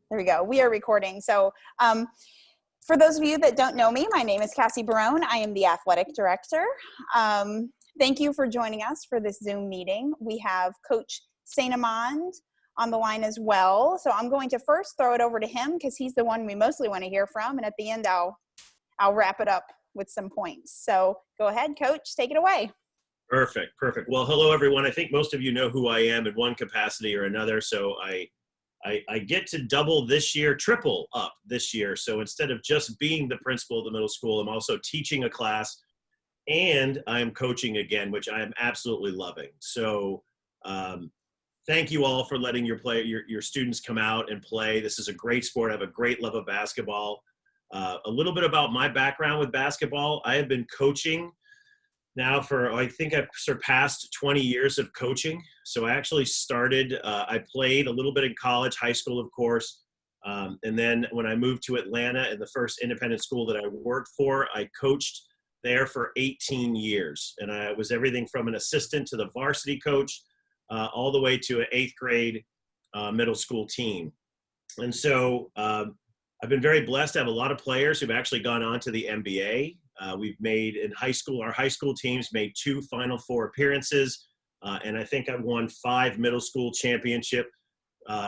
There we go. We are recording. So for those of you that don't know me, my name is Cassie Barone. I am the athletic director. Thank you for joining us for this Zoom meeting. We have Coach St.Amand on the line as well. So I'm going to first throw it over to him because he's the one we mostly want to hear from. And at the end, I'll wrap it up with some points. So go ahead, Coach, take it away. Perfect. Well, hello, everyone. I think most of you know who I am in one capacity or another. So I get to double this year, triple up this year. So instead of just being the principal of the middle school, I'm also teaching a class and I'm coaching again, which I am absolutely loving. So thank you all for letting your students come out and play. This is a great sport. I have a great love of basketball. A little bit about my background with basketball. I have been coaching now for, I think I've surpassed 20 years of coaching. So I actually started, I played a little bit in college, high school, of course. And then when I moved to Atlanta and the first independent school that I worked for, I coached there for 18 years. And I was everything from an assistant to the varsity coach, all the way to an 8th grade middle school team. And so I've been very blessed to have a lot of players who've actually gone on to the NBA. We've made in high school, our high school teams made 2 Final Four appearances. And I think I've won 5 middle school championship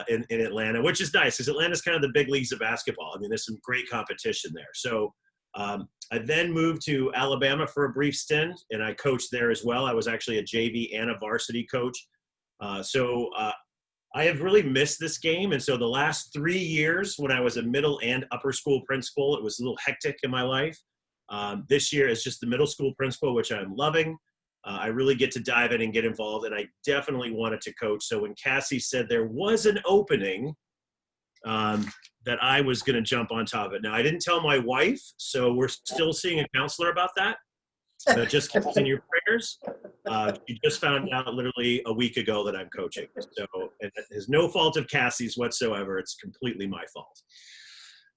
in Atlanta, which is nice because Atlanta's kind of the big leagues of basketball. I mean, there's some great competition there. So I then moved to Alabama for a brief stint and I coached there as well. I was actually a JV and a varsity coach. I have really missed this game. And so the last 3 years when I was a middle and upper school principal, it was a little hectic in my life. This year is just the middle school principal, which I'm loving. I really get to dive in and get involved, and I definitely wanted to coach. So when Cassie said there was an opening, that I was going to jump on top of it. Now, I didn't tell my wife, so we're still seeing a counselor about that. But just keep in your prayers. She just found out literally a week ago that I'm coaching. So it is no fault of Cassie's whatsoever. It's completely my fault.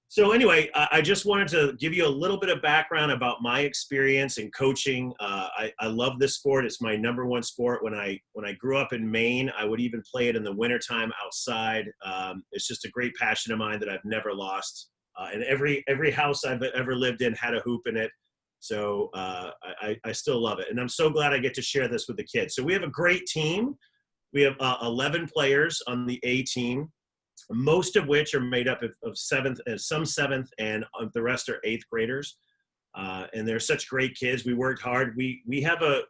So anyway, I just wanted to give you a little bit of background about my experience in coaching. I love this sport. It's my number one sport. When I grew up in Maine, I would even play it in the wintertime outside. It's just a great passion of mine that I've never lost. And every house I've ever lived in had a hoop in it. So I still love it. And I'm so glad I get to share this with the kids. So we have a great team. We have 11 players on the A team, most of which are made up of some 7th and the rest are 8th graders. And they're such great kids. We worked hard. We have a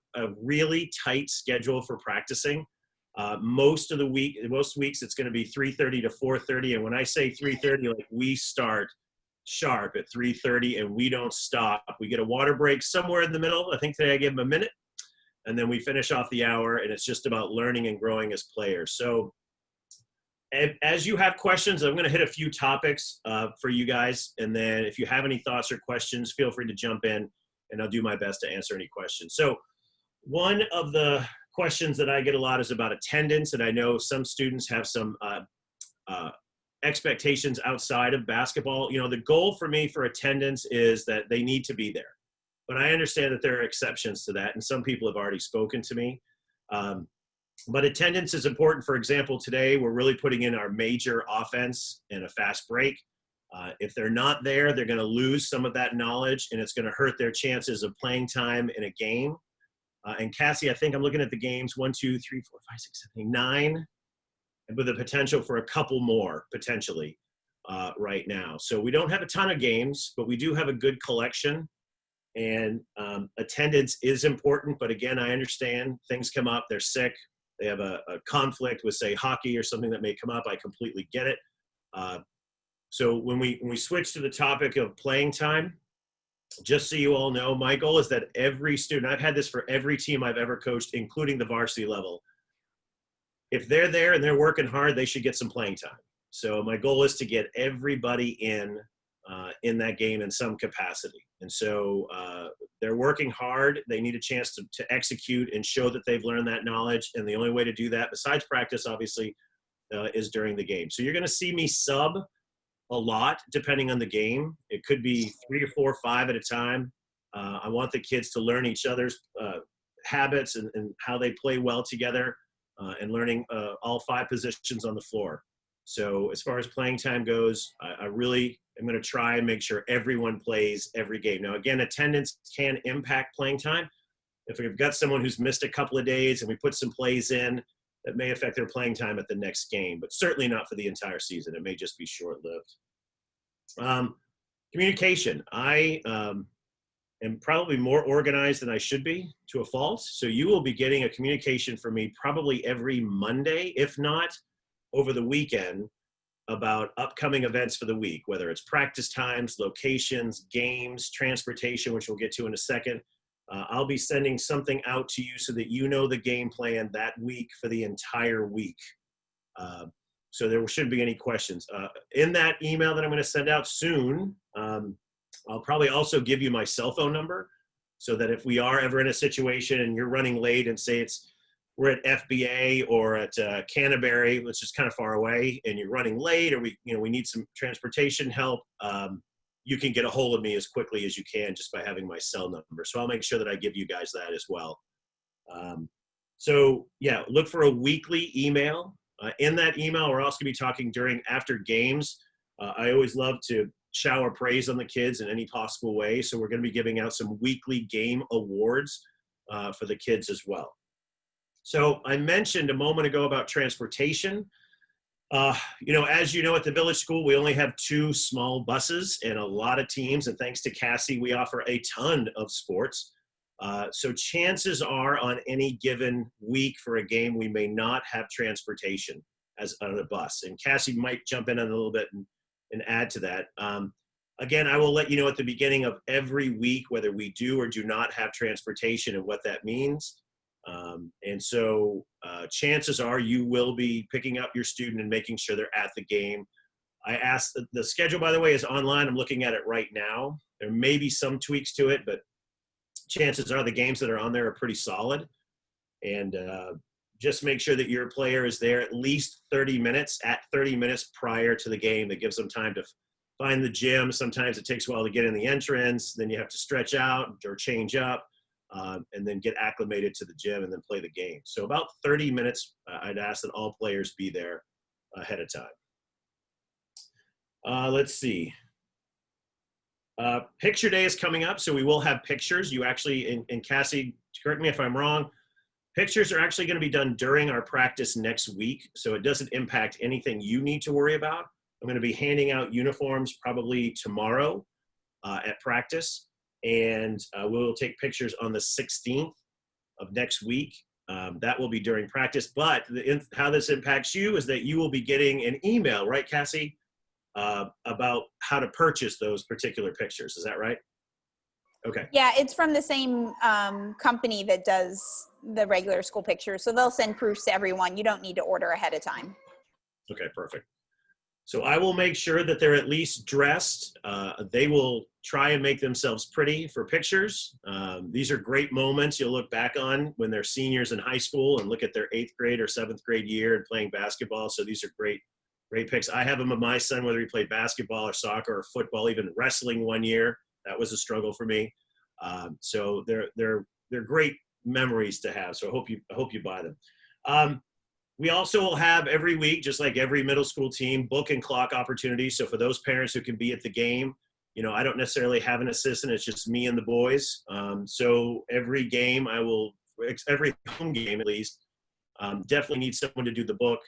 really tight schedule for practicing. Most weeks it's going to be 3:30 to 4:30. And when I say 3:30, like we start sharp at 3:30 and we don't stop. We get a water break somewhere in the middle. I think today I gave them a minute. And then we finish off the hour, and it's just about learning and growing as players. So as you have questions, I'm going to hit a few topics for you guys. And then if you have any thoughts or questions, feel free to jump in, and I'll do my best to answer any questions. So one of the questions that I get a lot is about attendance. And I know some students have some expectations outside of basketball. You know, the goal for me for attendance is that they need to be there. But I understand that there are exceptions to that, and some people have already spoken to me. But attendance is important. For example, today we're really putting in our major offense and a fast break. If they're not there, they're going to lose some of that knowledge, and it's going to hurt their chances of playing time in a game. And Cassie, I think I'm looking at the games 1, 2, 3, 4, 5, 6, 7, 8, 9, and with the potential for a couple more potentially right now. So we don't have a ton of games, but we do have a good collection. And attendance is important. But again, I understand things come up. They're sick. They have a conflict with, say, hockey or something that may come up. I completely get it. So when we switch to the topic of playing time, just so you all know, my goal is that every student, I've had this for every team I've ever coached, including the varsity level. If they're there and they're working hard, they should get some playing time. So my goal is to get everybody in that game in some capacity. And so they're working hard. They need a chance to execute and show that they've learned that knowledge. And the only way to do that, besides practice, obviously, is during the game. So you're going to see me sub a lot depending on the game. It could be 3 or 4 or 5 at a time. I want the kids to learn each other's habits and how they play well together and learning all 5 positions on the floor. So as far as playing time goes, I really am going to try and make sure everyone plays every game. Now, again, attendance can impact playing time. If we've got someone who's missed a couple of days and we put some plays in, that may affect their playing time at the next game, but certainly not for the entire season. It may just be short-lived. Communication. I am probably more organized than I should be to a fault. So you will be getting a communication from me probably every Monday, if not over the weekend, about upcoming events for the week, whether it's practice times, locations, games, transportation, which we'll get to in a second. I'll be sending something out to you so that you know the game plan that week for the entire week. So there shouldn't be any questions. In that email that I'm going to send out soon, I'll probably also give you my cell phone number so that if we are ever in a situation and you're running late and say we're at FBA or at Canterbury, which is kind of far away, and you're running late, or we need some transportation help, you can get a hold of me as quickly as you can just by having my cell number. So I'll make sure that I give you guys that as well. So yeah, look for a weekly email. In that email, we're also going to be talking after games. I always love to shower praise on the kids in any possible way. So we're going to be giving out some weekly game awards for the kids as well. So I mentioned a moment ago about transportation. As you know, at the Village School, we only have 2 small buses and a lot of teams. And thanks to Cassie, we offer a ton of sports. So chances are on any given week for a game, we may not have transportation as on a bus. And Cassie might jump in on a little bit and add to that. Again, I will let you know at the beginning of every week whether we do or do not have transportation and what that means. And so chances are you will be picking up your student and making sure they're at the game. I asked, the schedule, by the way, is online. I'm looking at it right now. There may be some tweaks to it, but chances are the games that are on there are pretty solid. And just make sure that your player is there at least 30 minutes prior to the game. That gives them time to find the gym. Sometimes it takes a while to get in the entrance. Then you have to stretch out or change up. And then get acclimated to the gym and then play the game. So about 30 minutes, I'd ask that all players be there ahead of time. Let's see. Picture day is coming up, so we will have pictures. You actually, and Cassie, correct me if I'm wrong, pictures are actually going to be done during our practice next week, so it doesn't impact anything you need to worry about. I'm going to be handing out uniforms probably tomorrow at practice. And we'll take pictures on the 16th of next week. That will be during practice. But how this impacts you is that you will be getting an email, right, Cassie, about how to purchase those particular pictures. Is that right? Okay. Yeah, it's from the same company that does the regular school pictures. So they'll send proofs to everyone. You don't need to order ahead of time. Okay, perfect. So I will make sure that they're at least dressed. They will try and make themselves pretty for pictures. These are great moments you'll look back on when they're seniors in high school and look at their 8th grade or 7th grade year and playing basketball. So these are great pics. I have them of my son, whether he played basketball or soccer or football, even wrestling one year. That was a struggle for me. So they're great memories to have. So I hope you buy them. We also will have every week, just like every middle school team, book and clock opportunities. So for those parents who can be at the game, I don't necessarily have an assistant. It's just me and the boys. So every game every home game at least, definitely need someone to do the book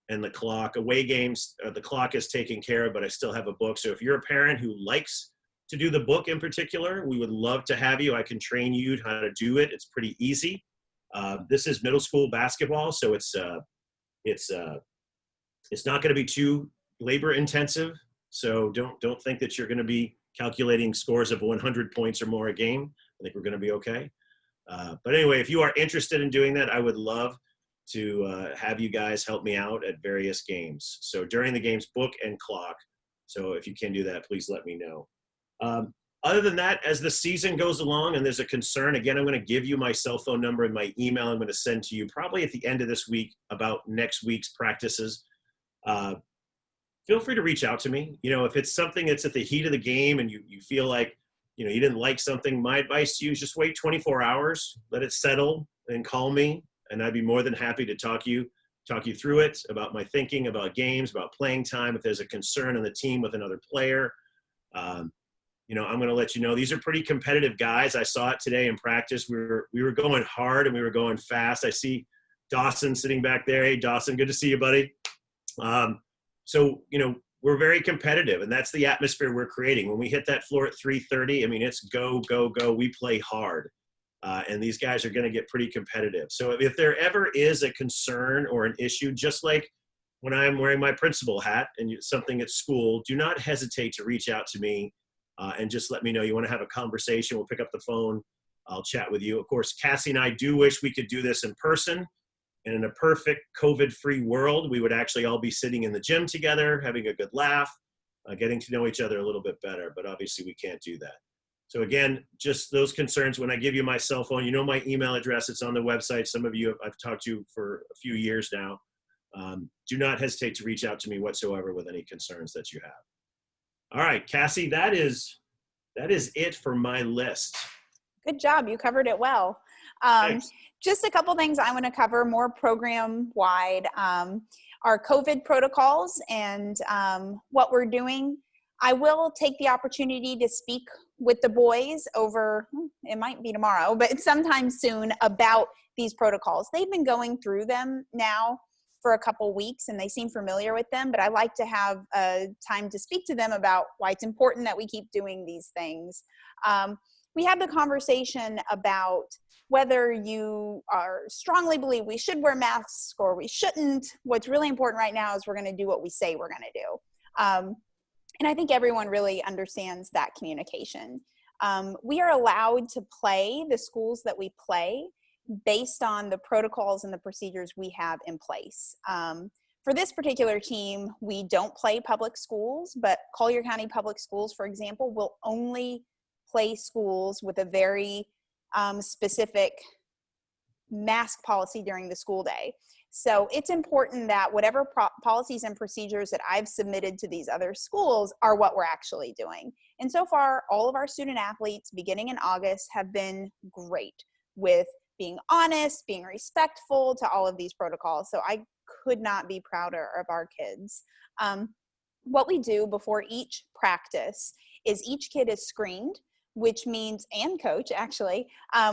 and the clock. Away games, the clock is taken care of, but I still have a book. So if you're a parent who likes to do the book in particular, we would love to have you. I can train you how to do it. It's pretty easy. This is middle school basketball, so it's not going to be too labor intensive. So don't think that you're going to be calculating scores of 100 points or more a game. I think we're going to be okay. But anyway, if you are interested in doing that, I would love to have you guys help me out at various games. So during the games, book and clock. So if you can do that, please let me know. Other than that, as the season goes along and there's a concern, again, I'm going to give you my cell phone number and my email I'm going to send to you probably at the end of this week about next week's practices. Feel free to reach out to me. If it's something that's at the heat of the game and you feel like, you didn't like something, my advice to you is just wait 24 hours, let it settle, and call me, and I'd be more than happy to talk you talk you through it, about my thinking, about games, about playing time, if there's a concern on the team with another player. You know, I'm going to let you know, these are pretty competitive guys. I saw it today in practice. We were going hard and we were going fast. I see Dawson sitting back there. Hey, Dawson, good to see you, buddy. So, you know, we're very competitive, and that's the atmosphere we're creating. When we hit that floor at 3:30, I mean, it's go, go, go. We play hard, and these guys are going to get pretty competitive. So if there ever is a concern or an issue, just like when I'm wearing my principal hat and something at school, do not hesitate to reach out to me and just let me know you want to have a conversation. We'll pick up the phone. I'll chat with you. Of course, Cassie and I do wish we could do this in person. And in a perfect COVID-free world, we would actually all be sitting in the gym together, having a good laugh, getting to know each other a little bit better. But obviously, we can't do that. So again, just those concerns. When I give you my cell phone, you know my email address. It's on the website. Some of you, I've talked to you for a few years now. Do not hesitate to reach out to me whatsoever with any concerns that you have. All right, Cassie, that is it for my list. Good job. You covered it well. Thanks. Just a couple things I want to cover more program-wide. Our COVID protocols and what we're doing. I will take the opportunity to speak with the boys over, it might be tomorrow, but sometime soon, about these protocols. They've been going through them now for a couple weeks and they seem familiar with them, but I like to have time to speak to them about why it's important that we keep doing these things. We had the conversation about whether you are strongly believe we should wear masks or we shouldn't. What's really important right now is we're going to do what we say we're going to do. And I think everyone really understands that communication. We are allowed to play the schools that we play based on the protocols and the procedures we have in place. For this particular team, we don't play public schools, but Collier County Public Schools, for example, will only play schools with a very specific mask policy during the school day. So it's important that whatever policies and procedures that I've submitted to these other schools are what we're actually doing. And so far, all of our student athletes beginning in August have been great with being honest, being respectful to all of these protocols. So I could not be prouder of our kids. What we do before each practice is each kid is screened, which means, and coach actually,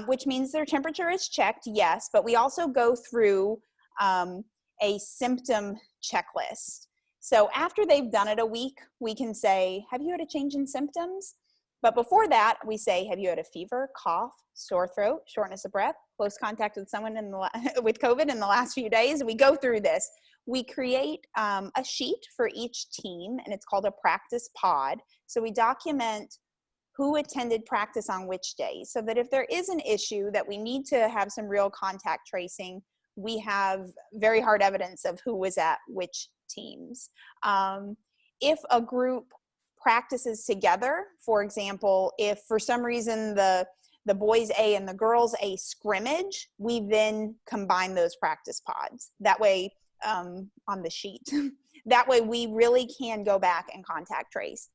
which means their temperature is checked, yes, but we also go through a symptom checklist. So after they've done it a week, we can say, have you had a change in symptoms? But before that, we say, have you had a fever, cough, sore throat, shortness of breath, close contact with someone with COVID in the last few days? We go through this. We create a sheet for each team, and it's called a practice pod. So we document who attended practice on which day, so that if there is an issue that we need to have some real contact tracing, we have very hard evidence of who was at which teams. If a group practices together, for example, if for some reason the boys A and the girls A scrimmage, we then combine those practice pods. That way, on the sheet, that way we really can go back and contact trace.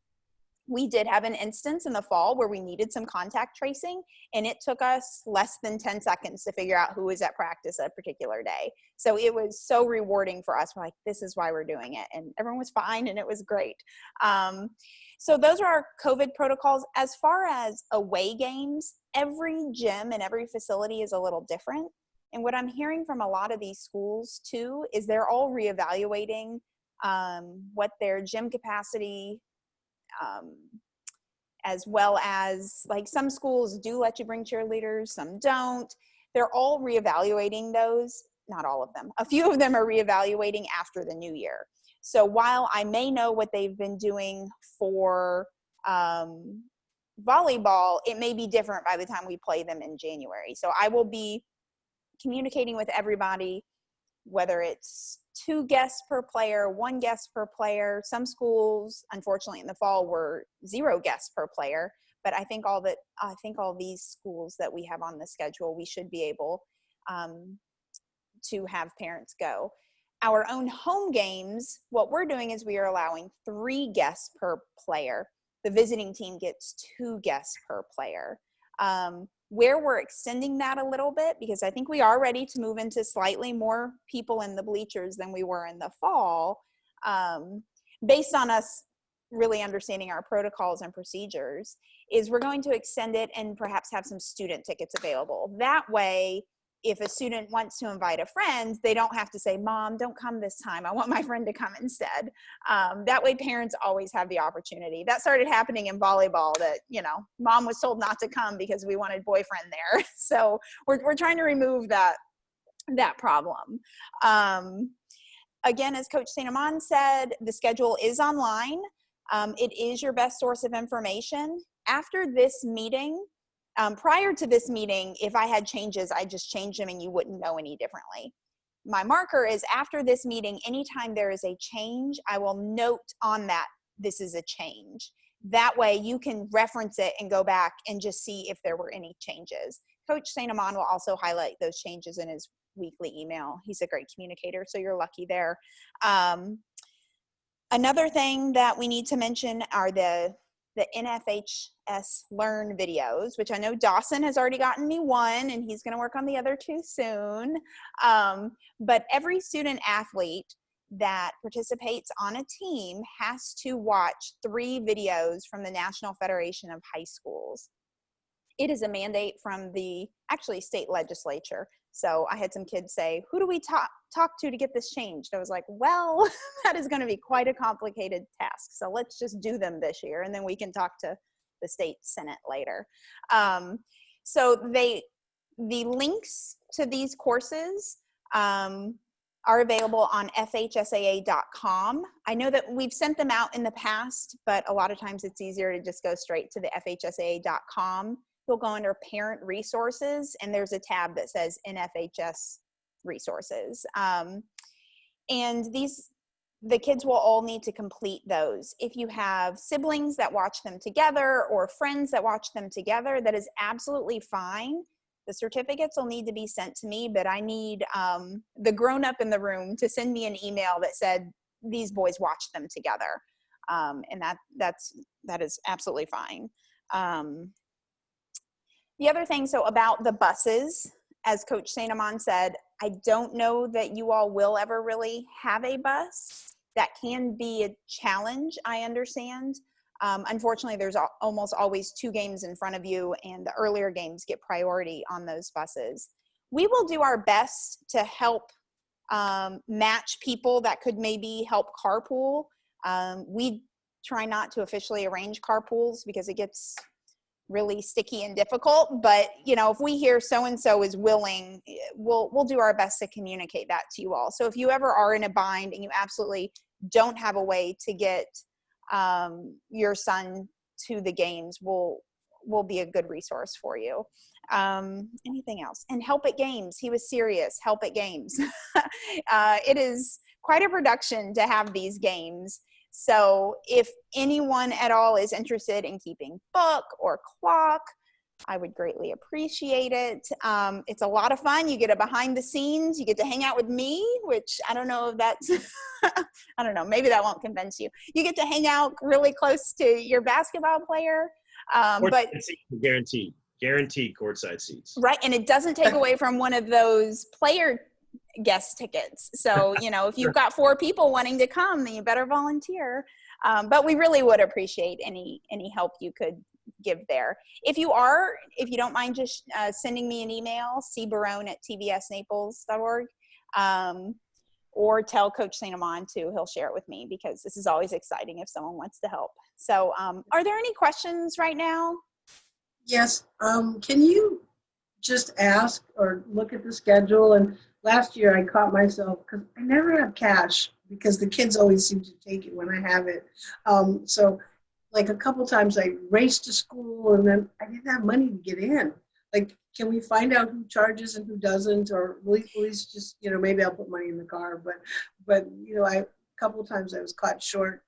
We did have an instance in the fall where we needed some contact tracing, and it took us less than 10 seconds to figure out who was at practice a particular day. So it was so rewarding for us. We're like, this is why we're doing it. And everyone was fine, and it was great. So those are our COVID protocols. As far as away games, every gym and every facility is a little different. And what I'm hearing from a lot of these schools, too, is they're all reevaluating what their gym capacity, as well as, like, some schools do let you bring cheerleaders, some don't. They're all reevaluating those, not all of them. A few of them are reevaluating after the new year. So while I may know what they've been doing for volleyball, it may be different by the time we play them in January. So I will be communicating with everybody, whether it's 2 guests per player, 1 guest per player. Some schools, unfortunately, in the fall were 0 guests per player. But I think all these schools that we have on the schedule, we should be able to have parents go. Our own home games, what we're doing is we are allowing 3 guests per player. The visiting team gets 2 guests per player. Where we're extending that a little bit, because I think we are ready to move into slightly more people in the bleachers than we were in the fall, based on us really understanding our protocols and procedures, is we're going to extend it and perhaps have some student tickets available. That way, if a student wants to invite a friend, they don't have to say, Mom, don't come this time. I want my friend to come instead. That way parents always have the opportunity. That started happening in volleyball, that, you know, Mom was told not to come because we wanted boyfriend there. So we're trying to remove that problem. Again, as Coach St.Amand said, the schedule is online. It is your best source of information. After this meeting, prior to this meeting, if I had changes, I just changed them and you wouldn't know any differently. My marker is after this meeting, anytime there is a change, I will note on that this is a change. That way you can reference it and go back and just see if there were any changes. Coach St.Amand will also highlight those changes in his weekly email. He's a great communicator, so you're lucky there. Another thing that we need to mention are the NFHS Learn videos, which I know Dawson has already gotten me one, and he's going to work on the other two soon. But every student athlete that participates on a team has to watch 3 videos from the National Federation of High Schools. It is a mandate from the state legislature. So I had some kids say, who do we talk to get this changed? I was like, well, that is going to be quite a complicated task. So let's just do them this year, and then we can talk to the state Senate later. So the links to these courses are available on fhsaa.com. I know that we've sent them out in the past, but a lot of times it's easier to just go straight to the fhsaa.com. You'll go under parent resources, and there's a tab that says NFHS resources. And the kids will all need to complete those. If you have siblings that watch them together or friends that watch them together, that is absolutely fine. The certificates will need to be sent to me, but I need the grown-up in the room to send me an email that said, these boys watched them together. And that is absolutely fine. The other thing, so about the buses, as Coach St.Amand said, I don't know that you all will ever really have a bus. That can be a challenge, I understand. Unfortunately, there's almost always 2 games in front of you, and the earlier games get priority on those buses. We will do our best to help match people that could maybe help carpool. We try not to officially arrange carpools because it gets really sticky and difficult, but you know, if we hear so-and-so is willing, we'll do our best to communicate that to you all. So if you ever are in a bind and you absolutely don't have a way to get your son to the games, we'll be a good resource for you. Anything else? And help at games. He was serious. Help at games. It is quite a production to have these games. So if anyone at all is interested in keeping book or clock, I would greatly appreciate it. It's a lot of fun. You get a behind the scenes. You get to hang out with me, which I don't know if that's, I don't know, maybe that won't convince you. You get to hang out really close to your basketball player. But guaranteed courtside seats. Right, and it doesn't take away from one of those player guest tickets. So, you know, if you've got 4 people wanting to come, then you better volunteer. But we really would appreciate any help you could give there. If you don't mind just sending me an email, cbarone@tvsnaples.org, or tell Coach St.Amand too. He'll share it with me because this is always exciting if someone wants to help. So are there any questions right now? Yes. Can you just ask or look at the schedule? And last year I caught myself because I never have cash because the kids always seem to take it when I have it. So like a couple times I raced to school and then I didn't have money to get in. Like, can we find out who charges and who doesn't, or at least just, you know, maybe I'll put money in the car, but you know, a couple times I was caught short.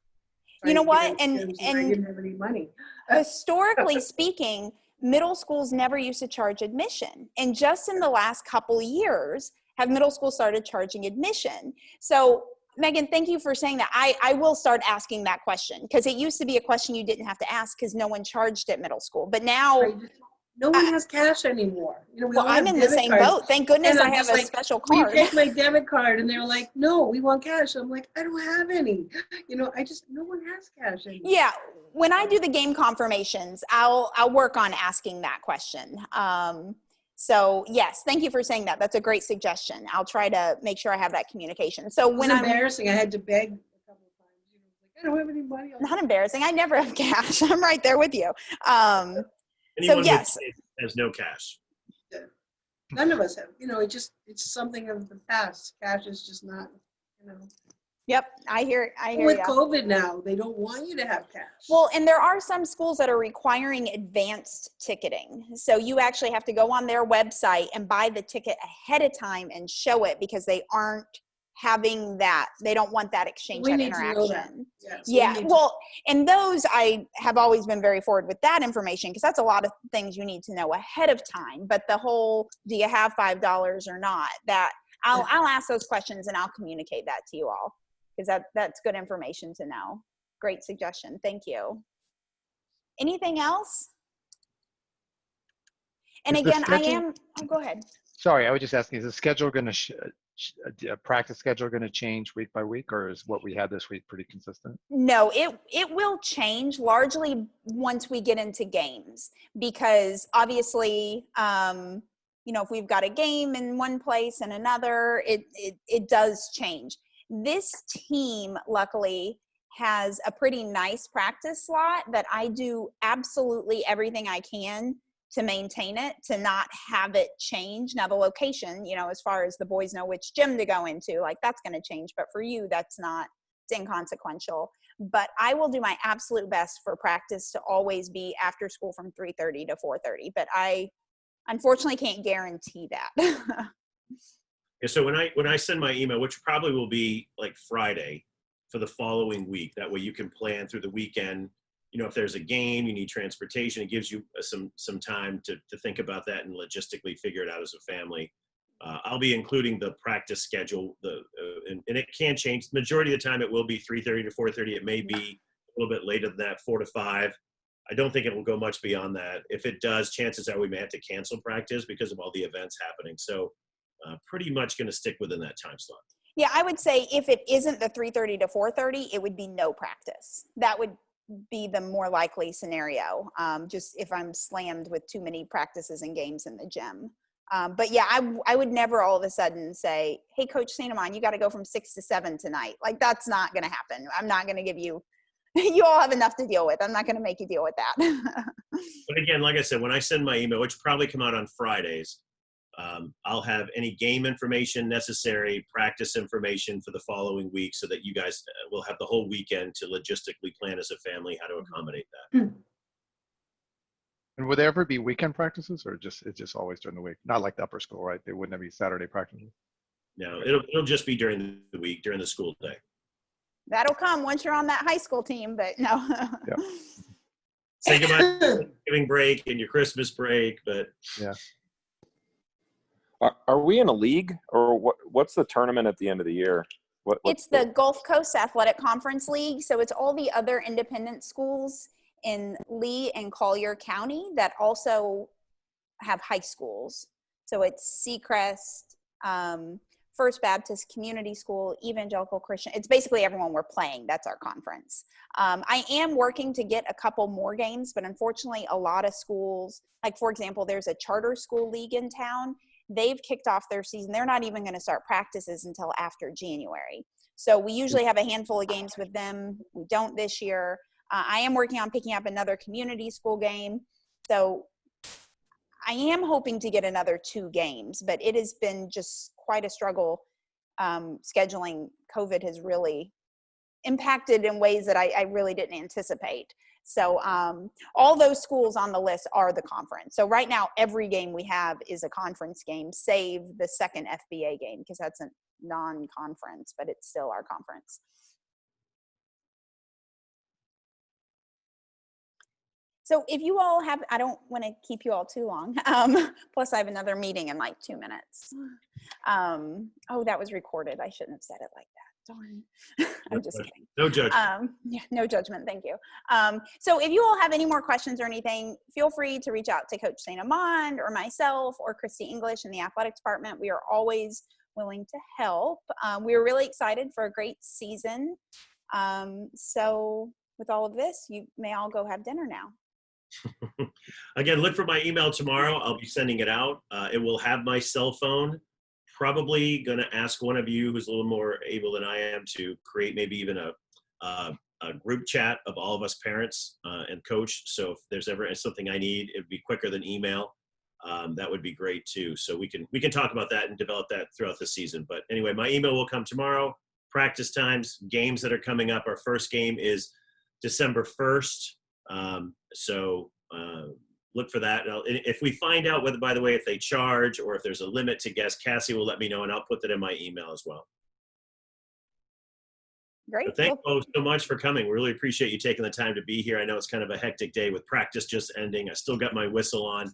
You know what? And I didn't have any money. Historically speaking, middle schools never used to charge admission. And just in the last couple of years, have middle schools started charging admission. So Megan, thank you for saying that. I will start asking that question because it used to be a question you didn't have to ask because no one charged at middle school. But now no one has cash anymore. You know, we Well, all I'm have in the debit same cards. boat. Thank goodness And I I'm have just a like, special will you card. take my debit card? And they're like, no, we want cash. I'm like, I don't have any. You know, no one has cash anymore. Yeah, when I do the game confirmations, I'll work on asking that question. So yes, thank you for saying that. That's a great suggestion. I'll try to make sure I have that communication. So It was embarrassing. I had to beg a couple of times. You know, like, I don't have any money. Not embarrassing. I never have cash. I'm right there with you. So Anyone with yes. kids has no cash. None of us have. You know, it's something of the past. Cash is just not, you know. Yep, I hear With ya. COVID now, they don't want you to have cash. Well, and there are some schools that are requiring advanced ticketing. So you actually have to go on their website and buy the ticket ahead of time and show it because they aren't having that. They don't want that exchange, that interaction. Yeah, well, and those I have always been very forward with that information because that's a lot of things you need to know ahead of time. But the whole, do you have $5 or not? That I'll ask those questions and I'll communicate that to you all because that's good information to know. Great suggestion. Thank you. Anything else? And again, oh, go ahead. Sorry, I was just asking, is the schedule going to, practice schedule going to change week by week, or is what we had this week pretty consistent? No, it will change largely once we get into games because obviously, you know, if we've got a game in one place and another, it does change. This team, luckily, has a pretty nice practice slot that I do absolutely everything I can to maintain it, to not have it change. Now the location, you know, as far as the boys know which gym to go into, like that's going to change. But for you, it's inconsequential. But I will do my absolute best for practice to always be after school from 3:30 to 4:30. But I unfortunately can't guarantee that. Yeah, so when I send my email, which probably will be like Friday for the following week, that way you can plan through the weekend. You know, if there's a game, you need transportation, it gives you some time to think about that and logistically figure it out as a family. I'll be including the practice schedule, and it can change. The majority of the time it will be 3:30 to 4:30. It may be a little bit later than that, 4 to 5. I don't think it will go much beyond that. If it does, chances are we may have to cancel practice because of all the events happening. So pretty much going to stick within that time slot. Yeah, I would say if it isn't the 3:30 to 4:30, it would be no practice. That would be the more likely scenario, just if I'm slammed with too many practices and games in the gym. But yeah, I would never all of a sudden say, hey, Coach St.Amand, you got to go from 6 to 7 tonight. Like, that's not going to happen. I'm not going to give you, you all have enough to deal with. I'm not going to make you deal with that. But again, like I said, when I send my email, which probably come out on Fridays, I'll have any game information necessary, practice information for the following week so that you guys will have the whole weekend to logistically plan as a family how to accommodate that. And would there ever be weekend practices, or it's just always during the week? Not like the upper school, right? They wouldn't have any Saturday practices? No, it'll just be during the week, during the school day. That'll come once you're on that high school team, but no. Yeah. Say goodbye to your Thanksgiving break and your Christmas break, but yeah. Are we in a league, or what's the tournament at the end of the year? It's the Gulf Coast Athletic Conference League. So it's all the other independent schools in Lee and Collier County that also have high schools. So it's Seacrest, First Baptist Community School, Evangelical Christian. It's basically everyone we're playing. That's our conference. I am working to get a couple more games, but unfortunately a lot of schools, like for example, there's a charter school league in town. They've kicked off their season. They're not even going to start practices until after January. So we usually have a handful of games with them. We don't this year. I am working on picking up another community school game. So I am hoping to get another 2 games, but it has been just quite a struggle. Scheduling. COVID has really impacted in ways that I really didn't anticipate. So all those schools on the list are the conference. So right now, every game we have is a conference game, save the second FBA game, because that's a non-conference, but it's still our conference. So if you all have, I don't want to keep you all too long. Plus I have another meeting in like 2 minutes. Oh, that was recorded. I shouldn't have said it like that. Darn. I'm just kidding. No judgment. Yeah, no judgment. Thank you. So if you all have any more questions or anything, feel free to reach out to Coach St.Amand or myself or Christy English in the athletic department. We are always willing to help. We are really excited for a great season. So with all of this, you may all go have dinner now. Again, look for my email tomorrow. I'll be sending it out. It will have my cell phone. Probably going to ask one of you who's a little more able than I am to create maybe even a group chat of all of us parents and coach. So if there's ever something I need, it'd be quicker than email. That would be great too. So we can talk about that and develop that throughout the season. But anyway, my email will come tomorrow. Practice times, games that are coming up. Our first game is December 1st. So look for that. If we find out whether, by the way, if they charge or if there's a limit to guests, Cassie will let me know and I'll put that in my email as well. Great. But thank you all so much for coming. We really appreciate you taking the time to be here. I know it's kind of a hectic day with practice just ending. I still got my whistle on.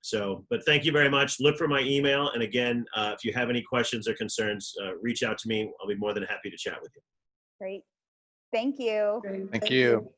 So, but thank you very much. Look for my email. And again, if you have any questions or concerns, reach out to me. I'll be more than happy to chat with you. Great. Thank you. Great. Thank you.